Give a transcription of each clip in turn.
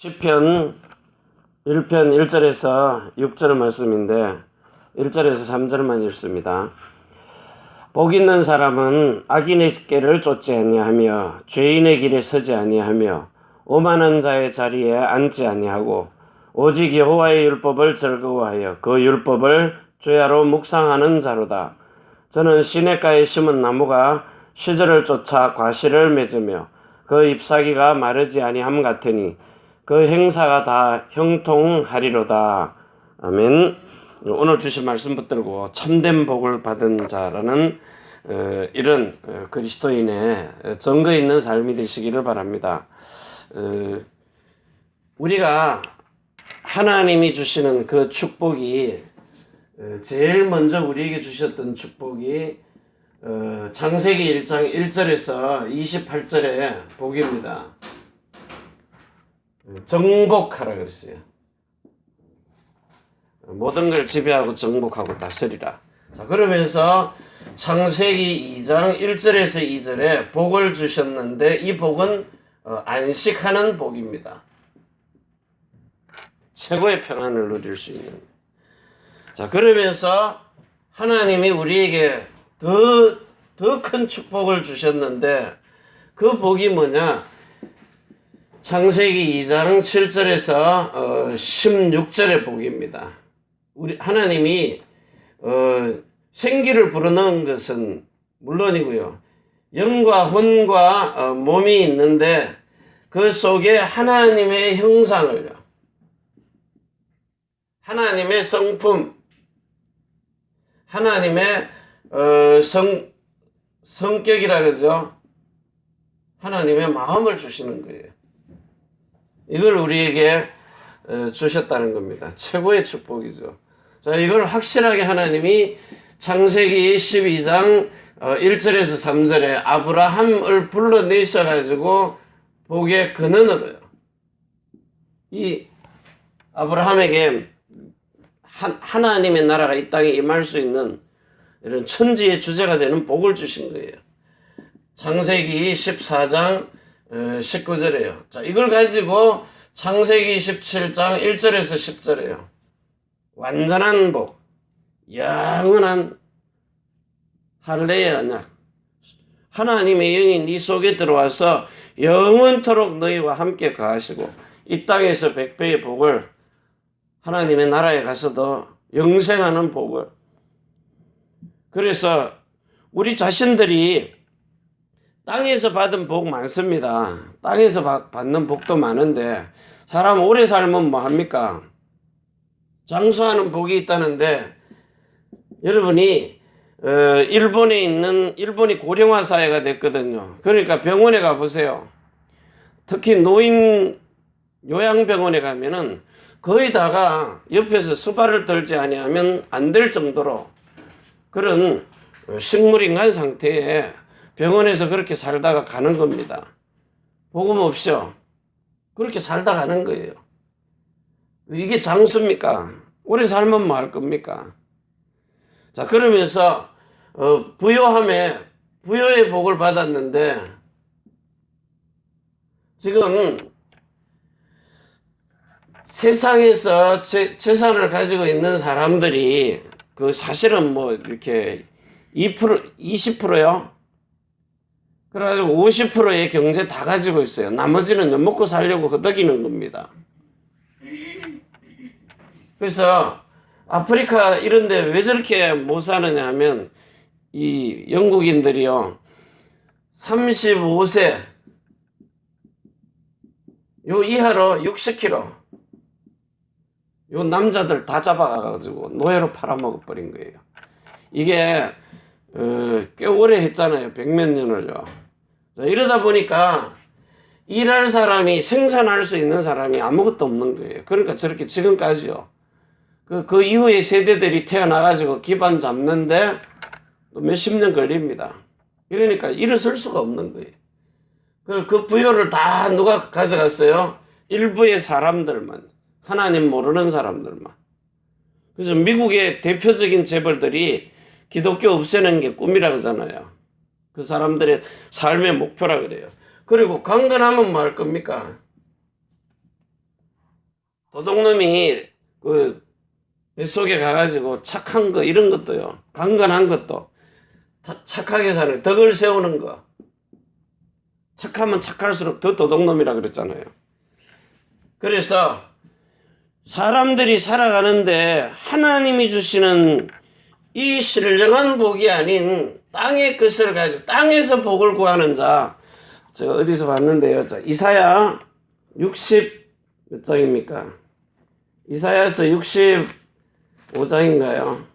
시편 1편 1절에서 6절 말씀인데 1절에서 3절만 읽습니다. 복 있는 사람은 악인의 길을 쫓지 아니하며 죄인의 길에 서지 아니하며 오만한 자의 자리에 앉지 아니하고 오직 여호와의 율법을 즐거워하여 그 율법을 주야로 묵상하는 자로다. 저는 시냇가에 심은 나무가 시절을 쫓아 과실을 맺으며 그 잎사귀가 마르지 아니함 같으니 그 행사가 다 형통하리로다. 아멘. 오늘 주신 말씀 붙들고 참된 복을 받은 자라는 이런 그리스도인의 증거 있는 삶이 되시기를 바랍니다. 우리가 하나님이 주시는 그 축복이 제일 먼저 우리에게 주셨던 축복이 창세기 1장 1절에서 28절의 복입니다. 정복하라 그랬어요. 모든 걸 지배하고 정복하고 다스리라. 자, 그러면서 창세기 2장 1절에서 2절에 복을 주셨는데 이 복은 안식하는 복입니다. 최고의 평안을 누릴 수 있는. 자, 그러면서 하나님이 우리에게 더 큰 축복을 주셨는데 그 복이 뭐냐? 창세기 2장 7절에서 16절의 복입니다. 우리 하나님이 생기를 불어넣은 것은 물론이고요. 영과 혼과 몸이 있는데 그 속에 하나님의 형상을요. 하나님의 성품, 하나님의 성격이라 그러죠. 하나님의 마음을 주시는 거예요. 이걸 우리에게 주셨다는 겁니다. 최고의 축복이죠. 자, 이걸 확실하게 하나님이 창세기 12장 1절에서 3절에 아브라함을 불러내셔가지고 복의 근원으로요. 이 아브라함에게 하나님의 나라가 이 땅에 임할 수 있는 이런 천지의 주제가 되는 복을 주신 거예요. 창세기 14장 19절이에요. 자, 이걸 가지고 창세기 17장 1절에서 10절이에요. 완전한 복, 영원한 할례의 언약. 하나님의 영이 네 속에 들어와서 영원토록 너희와 함께 거하시고 이 땅에서 백배의 복을 하나님의 나라에 가서도 영생하는 복을. 그래서 우리 자신들이 땅에서 받은 복 많습니다. 땅에서 받는 복도 많은데 사람 오래 살면 뭐 합니까? 장수하는 복이 있다는데 여러분이 일본이 고령화 사회가 됐거든요. 그러니까 병원에 가보세요. 특히 노인 요양병원에 가면은 거의 다가 옆에서 수발을 떨지 아니하면 안 될 정도로 그런 식물인간 상태에 병원에서 그렇게 살다가 가는 겁니다. 복음 없이요. 그렇게 살다 가는 거예요. 이게 장수입니까? 오래 살면 뭐 할 겁니까? 자, 그러면서 부요의 복을 받았는데 지금 세상에서 재산을 가지고 있는 사람들이 그 사실은 뭐 이렇게 2%, 20%요? 그래가지고 50%의 경제 다 가지고 있어요. 나머지는 먹고 살려고 허덕이는 겁니다. 그래서 아프리카 이런데 왜 저렇게 못 사느냐 하면 이 영국인들이요. 35세 요 이하로 60kg 요 남자들 다 잡아가지고 노예로 팔아먹어버린 거예요. 이게 꽤 오래 했잖아요. 100몇 년을요. 이러다 보니까 일할 사람이 생산할 수 있는 사람이 아무것도 없는 거예요. 그러니까 저렇게 지금까지요. 그 이후에 세대들이 태어나가지고 기반 잡는데 몇십 년 걸립니다. 그러니까 일어설 수가 없는 거예요. 그 부여를 다 누가 가져갔어요? 일부의 사람들만. 하나님 모르는 사람들만. 그래서 미국의 대표적인 재벌들이 기독교 없애는 게 꿈이라 그러잖아요. 그 사람들의 삶의 목표라 그래요. 그리고 강건하면 뭐 할 겁니까? 도둑놈이 그 뱃속에 가가지고 착한 거 이런 것도요. 강건한 것도 착하게 사는 덕을 세우는 거. 착하면 착할수록 더 도둑놈이라 그랬잖아요. 그래서 사람들이 살아가는데 하나님이 주시는 이 신령한 복이 아닌 땅의 것을 가지고 땅에서 복을 구하는 자, 제가 어디서 봤는데요. 자, 이사야 60 몇 장입니까? 이사야서 65장인가요?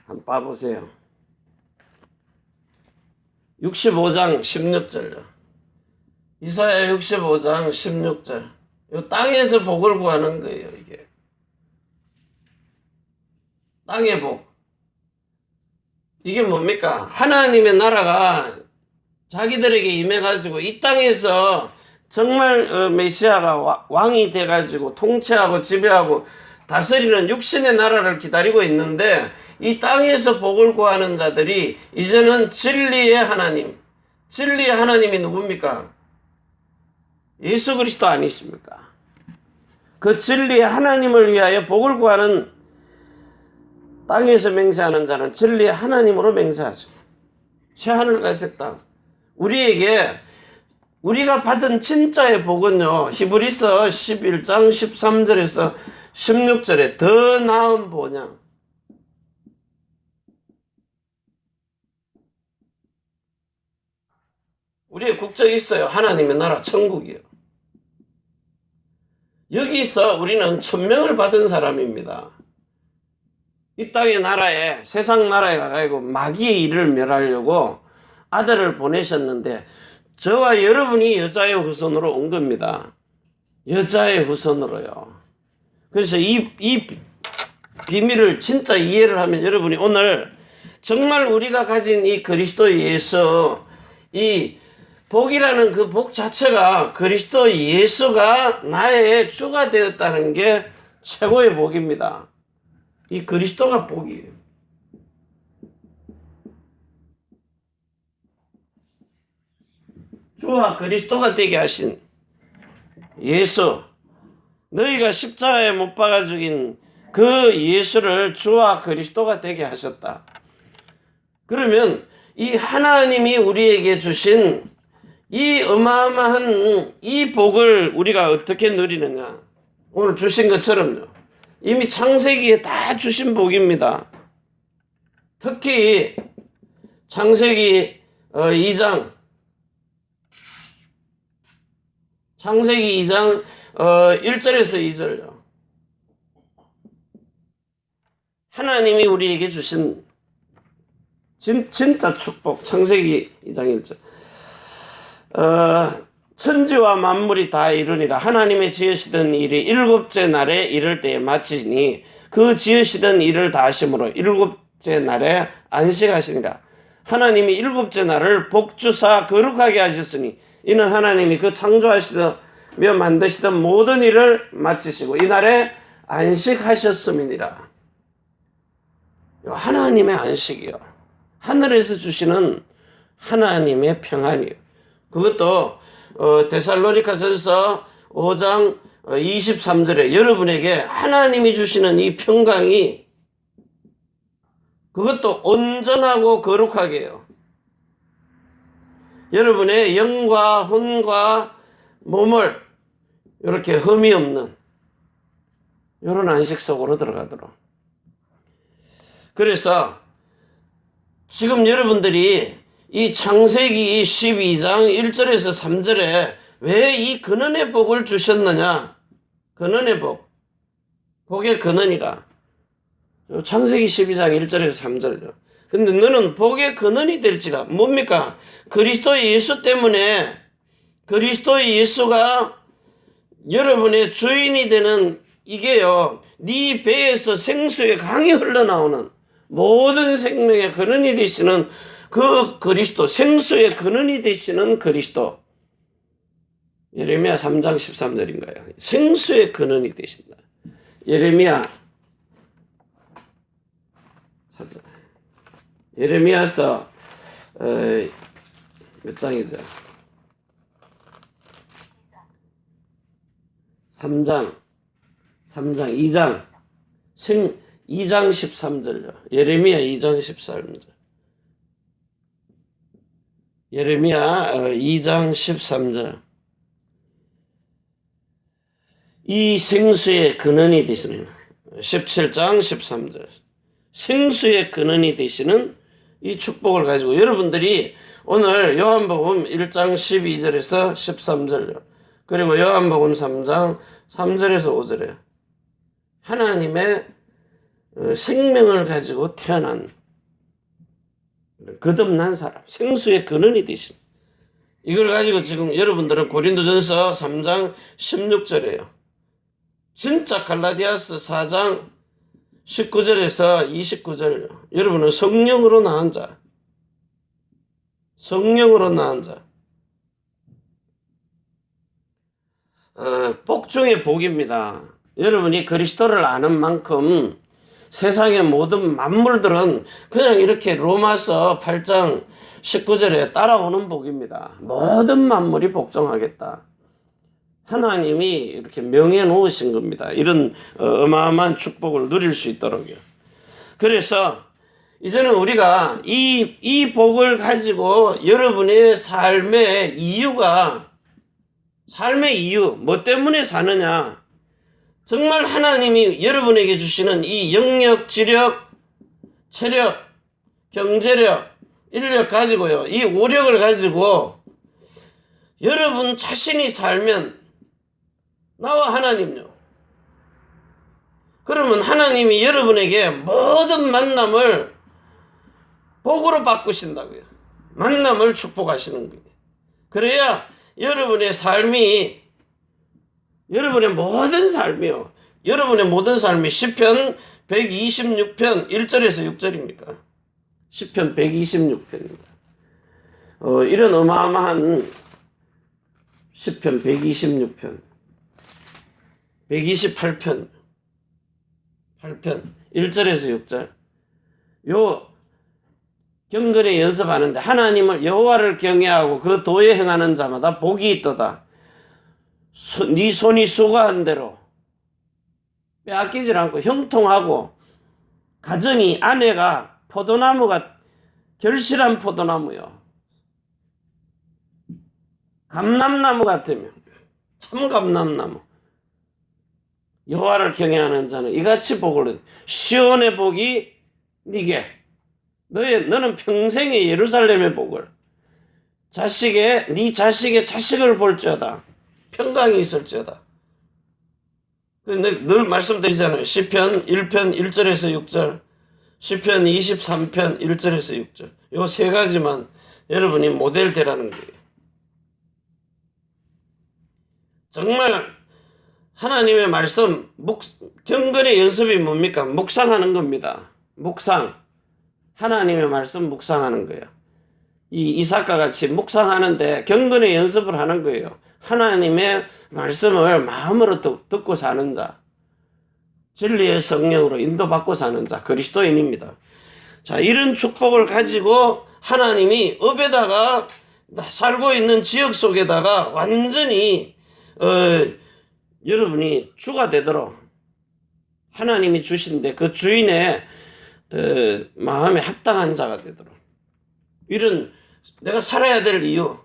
한번 봐보세요. 65장 16절요. 이사야 65장 16절. 요 땅에서 복을 구하는 거예요, 이게. 땅의 복. 이게 뭡니까? 하나님의 나라가 자기들에게 임해가지고 이 땅에서 정말 메시아가 왕이 돼가지고 통치하고 지배하고 다스리는 육신의 나라를 기다리고 있는데 이 땅에서 복을 구하는 자들이 이제는 진리의 하나님, 진리의 하나님이 누굽니까? 예수 그리스도 아니십니까? 그 진리의 하나님을 위하여 복을 구하는 땅에서 맹세하는 자는 진리의 하나님으로 맹세하시고 새하늘 갈색 땅 우리에게 우리가 받은 진짜의 복은요 히브리서 11장 13절에서 16절에 더 나은 본향 우리의 국적이 있어요. 하나님의 나라 천국이요. 여기서 우리는 천명을 받은 사람입니다. 이 땅의 나라에 세상 나라에 가가지고 마귀의 일을 멸하려고 아들을 보내셨는데 저와 여러분이 여자의 후손으로 온 겁니다. 여자의 후손으로요. 그래서 이 비밀을 진짜 이해를 하면 여러분이 오늘 정말 우리가 가진 이 그리스도 예수 이 복이라는 그 복 자체가 그리스도 예수가 나의 주가 되었다는 게 최고의 복입니다. 이 그리스도가 복이에요. 주와 그리스도가 되게 하신 예수, 너희가 십자가에 못 박아 죽인 그 예수를 주와 그리스도가 되게 하셨다. 그러면 이 하나님이 우리에게 주신 이 어마어마한 이 복을 우리가 어떻게 누리느냐? 오늘 주신 것처럼요. 이미 창세기에 다 주신 복입니다. 특히 창세기 2장 1절에서 2절요. 하나님이 우리에게 주신 진짜 축복. 창세기 2장 1절. 천지와 만물이 다 이루니라. 하나님의 지으시던 일이 일곱째 날에 이를 때에 마치니 그 지으시던 일을 다 하심으로 일곱째 날에 안식하시니라. 하나님이 일곱째 날을 복주사 거룩하게 하셨으니 이는 하나님이 그 창조하시며 만드시던 모든 일을 마치시고 이 날에 안식하셨음이니라. 하나님의 안식이요. 하늘에서 주시는 하나님의 평안이요. 그것도 데살로니가전서 5장 23절에 여러분에게 하나님이 주시는 이 평강이 그것도 온전하고 거룩하게요. 여러분의 영과 혼과 몸을 이렇게 흠이 없는 이런 안식 속으로 들어가도록. 그래서 지금 여러분들이 이 창세기 12장 1절에서 3절에 왜 이 근원의 복을 주셨느냐? 근원의 복. 복의 근원이라. 창세기 12장 1절에서 3절요. 근데 너는 복의 근원이 될지라. 뭡니까? 그리스도 예수 때문에 그리스도 예수가 여러분의 주인이 되는 이게요. 네 배에서 생수의 강이 흘러나오는 모든 생명의 근원이 되시는 그 그리스도, 생수의 근원이 되시는 그리스도. 예레미야 3장 13절인가요? 생수의 근원이 되신다. 예레미야서 몇 장이죠? 3장 2장 2장 13절요. 예레미야 2장 13절. 예레미야 2장 13절. 이 생수의 근원이 되시는 17장 13절. 생수의 근원이 되시는 이 축복을 가지고 여러분들이 오늘 요한복음 1장 12절에서 13절요. 그리고 요한복음 3장 3절에서 5절에 하나님의 생명을 가지고 태어난 거듭난 사람, 생수의 근원이 되신 이걸 가지고 지금 여러분들은 고린도전서 3장 16절이에요. 진짜 갈라디아서 4장 19절에서 29절 여러분은 성령으로 낳은 자, 성령으로 낳은 자, 복 중에 복입니다. 여러분이 그리스도를 아는 만큼 세상의 모든 만물들은 그냥 이렇게 로마서 8장 19절에 따라오는 복입니다. 모든 만물이 복종하겠다. 하나님이 이렇게 명해 놓으신 겁니다. 이런 어마어마한 축복을 누릴 수 있도록요. 그래서 이제는 우리가 이 복을 가지고 여러분의 삶의 이유, 뭐 때문에 사느냐? 정말 하나님이 여러분에게 주시는 이 영역, 지력, 체력, 경제력, 인력 가지고요. 이 오력을 가지고 여러분 자신이 살면 나와 하나님요. 그러면 하나님이 여러분에게 모든 만남을 복으로 바꾸신다고요. 만남을 축복하시는 거예요. 그래야 여러분의 삶이 여러분의 모든 삶이 시편 126편 1절에서 6절입니까? 시편 126편입니다. 이런 어마어마한 시편 126편 128편 8편 1절에서 6절 요 경건에 연습하는데 하나님을 여호와를 경외하고 그 도에 행하는 자마다 복이 있도다. 네 손이 수고한 대로 빼앗기질 않고 형통하고 가정이 아내가 포도나무가 결실한 포도나무요. 감람나무 같으며 참 감람나무. 여호와를 경외하는 자는 이같이 복을 시온의 복이 네게 너는 평생의 예루살렘의 복을 네 자식의 자식을 볼지어다. 평강이 있을지어다. 늘 말씀드리잖아요. 시편 1편 1절에서 6절, 시편 23편 1절에서 6절. 요 세 가지만 여러분이 모델 되라는 거예요. 정말 하나님의 말씀, 경건의 연습이 뭡니까? 묵상하는 겁니다. 묵상. 하나님의 말씀 묵상하는 거예요. 이 이삭과 같이 묵상하는데 경건의 연습을 하는 거예요. 하나님의 말씀을 마음으로 듣고 사는 자, 진리의 성령으로 인도받고 사는 자, 그리스도인입니다. 자, 이런 축복을 가지고 하나님이 업에다가 살고 있는 지역 속에다가 완전히 여러분이 주가 되도록 하나님이 주신데 그 주인의 마음에 합당한 자가 되도록 이런 내가 살아야 될 이유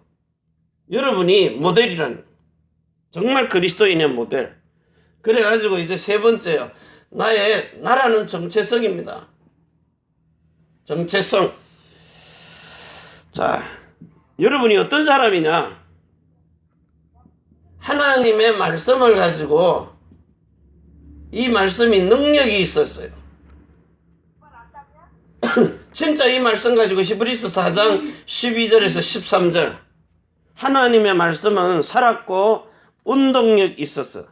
여러분이 모델이라는 정말 그리스도인의 모델. 그래가지고 이제 세 번째요. 나라는 정체성입니다. 정체성. 자, 여러분이 어떤 사람이냐? 하나님의 말씀을 가지고 이 말씀이 능력이 있었어요. 진짜 이 말씀 가지고 히브리서 4장 12절에서 13절 하나님의 말씀은 살았고 운동력 있었어.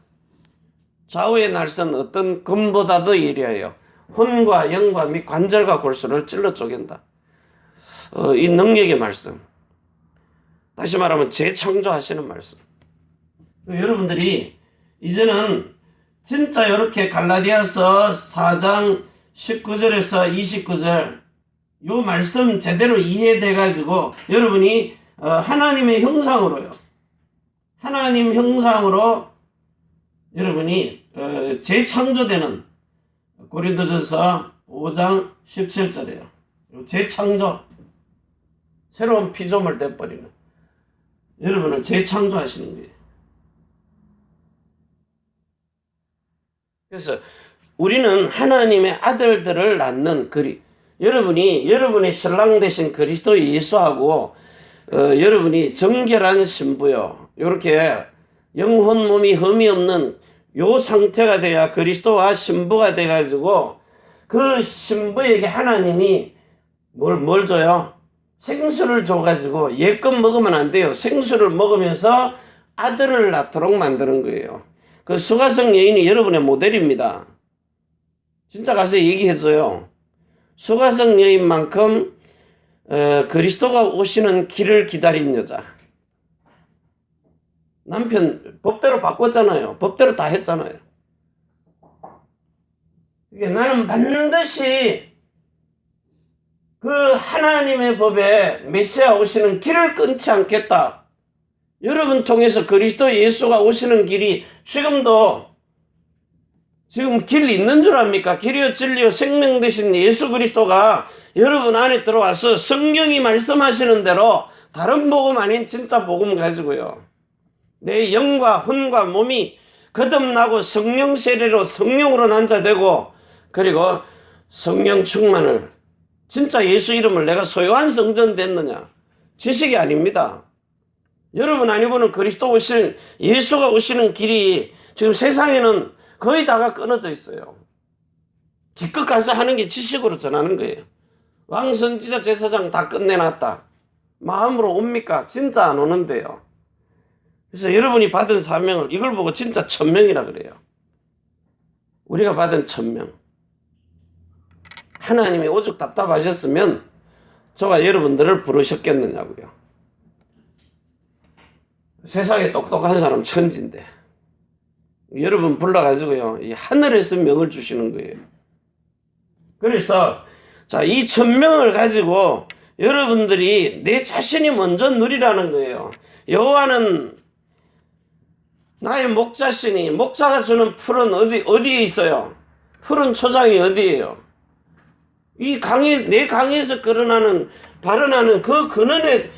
좌우의 날선 어떤 금보다도 예리하여 혼과 영과 및 관절과 골수를 찔러 쪼갠다. 이 능력의 말씀. 다시 말하면 재창조하시는 말씀. 여러분들이 이제는 진짜 이렇게 갈라디아서 4장 19절에서 29절 요 말씀 제대로 이해돼 가지고 여러분이 하나님의 형상으로요. 하나님 형상으로 여러분이 재창조되는 고린도전서 5장 17절이에요. 재창조, 새로운 피조물 돼버리는, 여러분은 재창조하시는 거예요. 그래서 우리는 하나님의 아들들을 낳는 여러분이 여러분의 신랑 되신 그리스도 예수하고 여러분이 정결한 신부요, 이렇게 영혼 몸이 흠이 없는 요 상태가 돼야 그리스도와 신부가 돼가지고 그 신부에게 하나님이 뭘 줘요? 생수를 줘가지고 옛것 먹으면 안 돼요. 생수를 먹으면서 아들을 낳도록 만드는 거예요. 그 수가성 여인이 여러분의 모델입니다. 진짜 가서 얘기해줘요. 수가성 여인만큼 그리스도가 오시는 길을 기다린 여자. 남편 법대로 바꿨잖아요. 법대로 다 했잖아요. 나는 반드시 그 하나님의 법에 메시아 오시는 길을 끊지 않겠다. 여러분 통해서 그리스도 예수가 오시는 길이 지금 길 있는 줄 압니까? 길이요 진리요 생명 되신 예수 그리스도가 여러분 안에 들어와서 성경이 말씀하시는 대로 다른 복음 아닌 진짜 복음 가지고요, 내 영과 혼과 몸이 거듭나고 성령 세례로 성령으로 난자되고, 그리고 성령 충만을, 진짜 예수 이름을 내가 소유한 성전 됐느냐? 지식이 아닙니다. 여러분 아니고는 그리스도 오시는, 예수가 오시는 길이 지금 세상에는 거의 다가 끊어져 있어요. 기껏 가서 하는 게 지식으로 전하는 거예요. 왕, 선지자, 제사장 다 끝내놨다. 마음으로 옵니까? 진짜 안 오는데요. 그래서 여러분이 받은 사명을, 이걸 보고 진짜 천명이라 그래요. 우리가 받은 천명. 하나님이 오죽 답답하셨으면 저가 여러분들을 부르셨겠느냐고요. 세상에 똑똑한 사람 천지인데 여러분 불러가지고요, 이 하늘에서 명을 주시는 거예요. 그래서 자, 이 천명을 가지고 여러분들이 내 자신이 먼저 누리라는 거예요. 여호와는 나의 목자시니, 목자가 주는 풀은 어디에 있어요? 푸른 초장이 어디에요? 이 내 강에서 발언하는 그 근원에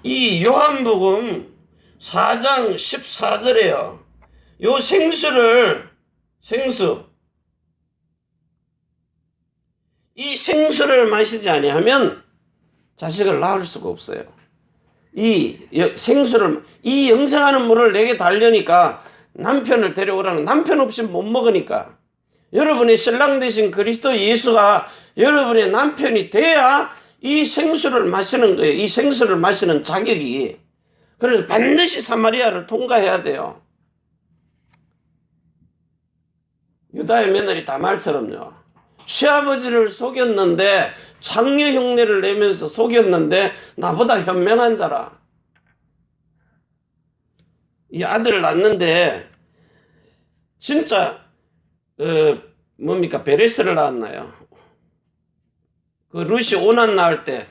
이 요한복음 4장 14절에요. 요 이 생수를 마시지 아니하면 자식을 낳을 수가 없어요. 이 영생하는 물을 내게 달려니까 남편을 데려오라는, 남편 없이 못 먹으니까 여러분의 신랑 되신 그리스도 예수가 여러분의 남편이 돼야 이 생수를 마시는 거예요. 이 생수를 마시는 자격이. 그래서 반드시 사마리아를 통과해야 돼요. 유다의 며느리 다말처럼요. 시아버지를 속였는데, 장녀 흉내를 내면서 속였는데 나보다 현명한 자라. 이 아들을 낳는데 진짜 베레스를 낳았나요? 그 룻이 오난 낳을 때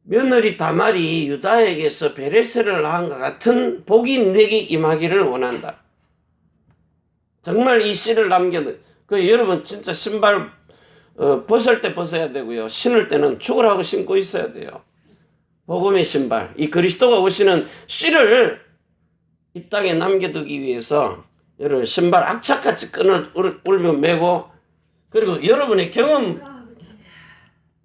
며느리 다말이 유다에게서 베레스를 낳은 것 같은 복이 내게 임하기를 원한다. 정말 이 씨를 여러분 진짜 신발 벗을 때 벗어야 되고요, 신을 때는 죽으라고 신고 있어야 돼요. 복음의 신발, 이 그리스도가 오시는 씨를 이 땅에 남겨두기 위해서 여러분 신발 악착같이 끈을 울며 매고, 그리고 여러분의 경험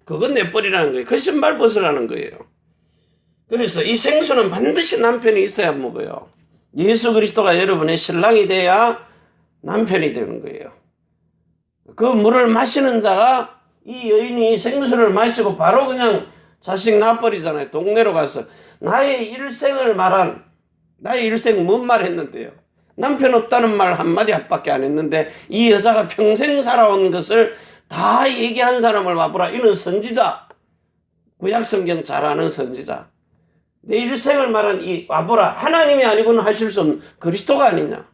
그건 내버리라는 거예요. 그 신발 벗으라는 거예요. 그래서 이 생수는 반드시 남편이 있어야 먹어요. 예수 그리스도가 여러분의 신랑이 돼야 남편이 되는 거예요. 그 물을 마시는 자가, 이 여인이 생수를 마시고 바로 그냥 자식 낳아버리잖아요. 동네로 가서 나의 일생 뭔 말 했는데요? 남편 없다는 말 한마디 밖에 안 했는데 이 여자가 평생 살아온 것을 다 얘기한 사람을 와보라. 이는 선지자, 구약성경 잘 아는 선지자. 내 일생을 말한 이 와보라, 하나님이 아니고는 하실 수 없는 그리스도가 아니냐.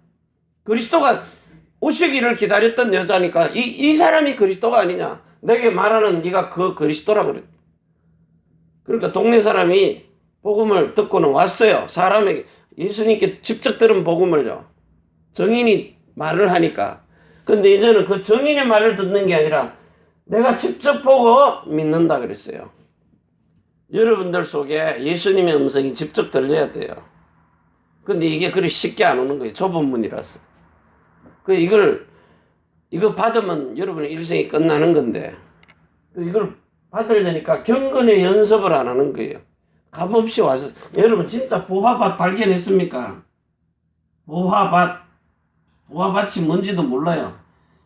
그리스도가 오시기를 기다렸던 여자니까 이 사람이 그리스도가 아니냐. 내게 말하는 네가 그 그리스도라 그래. 그러니까 동네 사람이 복음을 듣고는 왔어요. 사람에게, 예수님께 직접 들은 복음을요. 정인이 말을 하니까. 근데 이제는 그 증인의 말을 듣는 게 아니라 내가 직접 보고 믿는다 그랬어요. 여러분들 속에 예수님의 음성이 직접 들려야 돼요. 근데 이게 그리 쉽게 안 오는 거예요. 좁은 문이라서. 이거 받으면 여러분의 일생이 끝나는 건데, 이걸 받으려니까 경건의 연습을 안 하는 거예요. 값없이 와서, 여러분 진짜 보화밭 발견했습니까? 보화밭이 뭔지도 몰라요.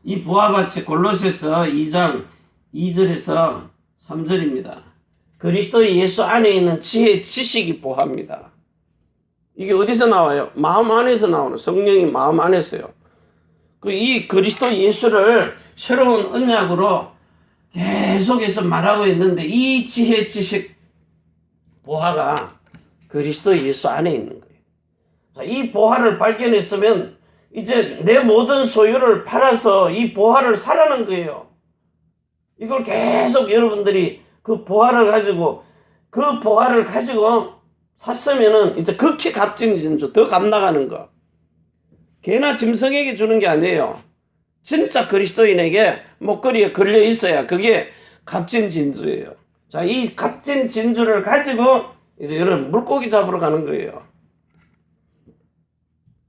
이 보화밭이 골로새서 2장 2절에서 3절입니다. 그리스도 예수 안에 있는 지혜, 지식이 보화입니다. 이게 어디서 나와요? 마음 안에서 나오는, 성령이 마음 안에서요. 이 그리스도 예수를 새로운 언약으로 계속해서 말하고 있는데, 이 지혜, 지식, 보화가 그리스도 예수 안에 있는 거예요. 자, 이 보화를 발견했으면 이제 내 모든 소유를 팔아서 이 보화를 사라는 거예요. 이걸 계속 여러분들이 그 보화를 가지고 샀으면은 이제 극히 값진 진주, 더 값 나가는 거. 개나 짐승에게 주는 게 아니에요. 진짜 그리스도인에게 목걸이에 걸려 있어야 그게 값진 진주예요. 자, 이 값진 진주를 가지고 이제 여러분 물고기 잡으러 가는 거예요.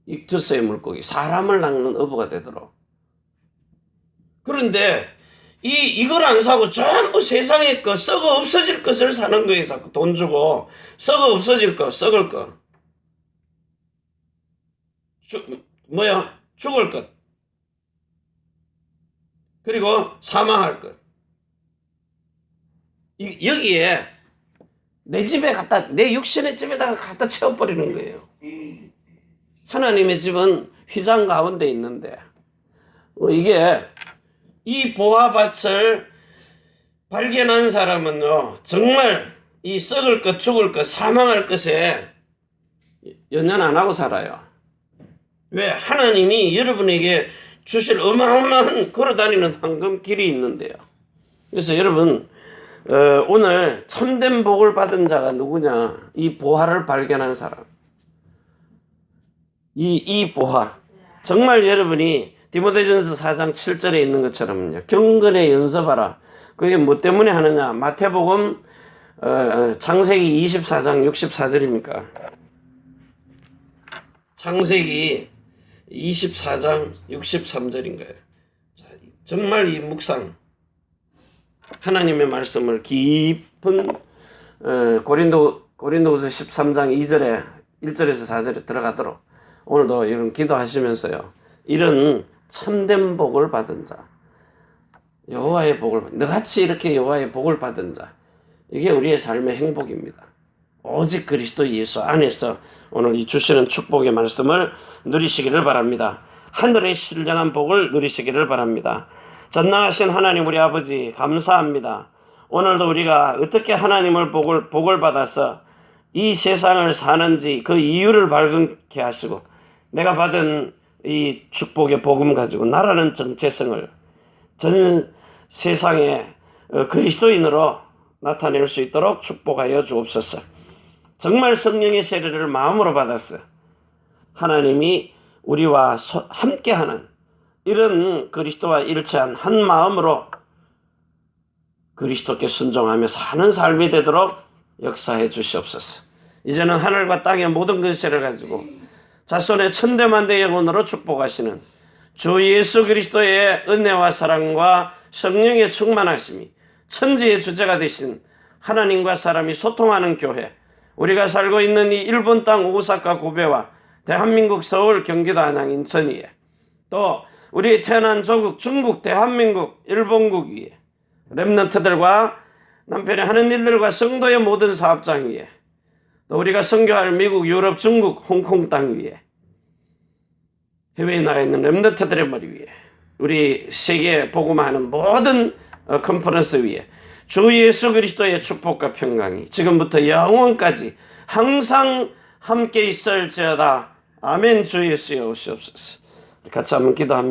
익투스의 물고기, 사람을 낚는 어부가 되도록. 그런데 이걸 안 사고 전부 세상의 거, 썩어 없어질 것을 사는 거예요. 자꾸 돈 주고 썩어 없어질 거, 썩을 거, 죽을 것, 그리고 사망할 것. 여기에 내 육신의 집에다가 갖다 채워버리는 거예요. 하나님의 집은 휘장 가운데 있는데, 이게 이 보화밭을 발견한 사람은요, 정말 이 썩을 것, 죽을 것, 사망할 것에 연연 안 하고 살아요. 왜? 하나님이 여러분에게 주실 어마어마한 걸어다니는 황금 길이 있는데요. 그래서 여러분, 오늘 참된 복을 받은 자가 누구냐? 이 보화를 발견한 사람. 이 보화. 정말 여러분이 디모데전서 4장 7절에 있는 것처럼요, 경건에 연습하라. 그게 뭐 때문에 하느냐? 마태복음 창세기 24장 64절입니까? 창세기 24장 63절인가요? 자, 정말 이 묵상, 하나님의 말씀을 깊은 고린도후서 13장 2절에 1절에서 4절에 들어가도록 오늘도 이런 기도하시면서요, 이런 참된 복을 받은 자, 여호와의 복을, 너같이 이렇게 여호와의 복을 받은 자, 이게 우리의 삶의 행복입니다. 오직 그리스도 예수 안에서 오늘 이 주시는 축복의 말씀을 누리시기를 바랍니다. 하늘의 신령한 복을 누리시기를 바랍니다. 전능하신 하나님 우리 아버지 감사합니다. 오늘도 우리가 어떻게 하나님을 복을 받아서 이 세상을 사는지 그 이유를 발견케 하시고, 내가 받은 이 축복의 복음 가지고 나라는 정체성을 전 세상에 그리스도인으로 나타낼 수 있도록 축복하여 주옵소서. 정말 성령의 세례를 마음으로 받았어 하나님이 우리와 함께하는 이런 그리스도와 일치한 한 마음으로 그리스도께 순종하며 사는 삶이 되도록 역사해 주시옵소서. 이제는 하늘과 땅의 모든 근세를 가지고 자손의 천대만대 영혼으로 축복하시는 주 예수 그리스도의 은혜와 사랑과 성령의 충만하심이 천지의 주제가 되신 하나님과 사람이 소통하는 교회, 우리가 살고 있는 이 일본 땅 오사카 고베와 대한민국 서울 경기도 안양 인천 위에, 또 우리 태어난 조국 중국 대한민국 일본국 위에, 렘넌트들과 남편이 하는 일들과 성도의 모든 사업장 위에, 또 우리가 선교할 미국, 유럽, 중국, 홍콩 땅 위에, 해외에 나가 있는 렘넌트들의 머리 위에, 우리 세계에 복음하는 모든 컨퍼런스 위에 주 예수 그리스도의 축복과 평강이 지금부터 영원까지 항상 함께 있을지어다. 아멘. 주 예수여 오시옵소서. 같이 한번 기도합니다.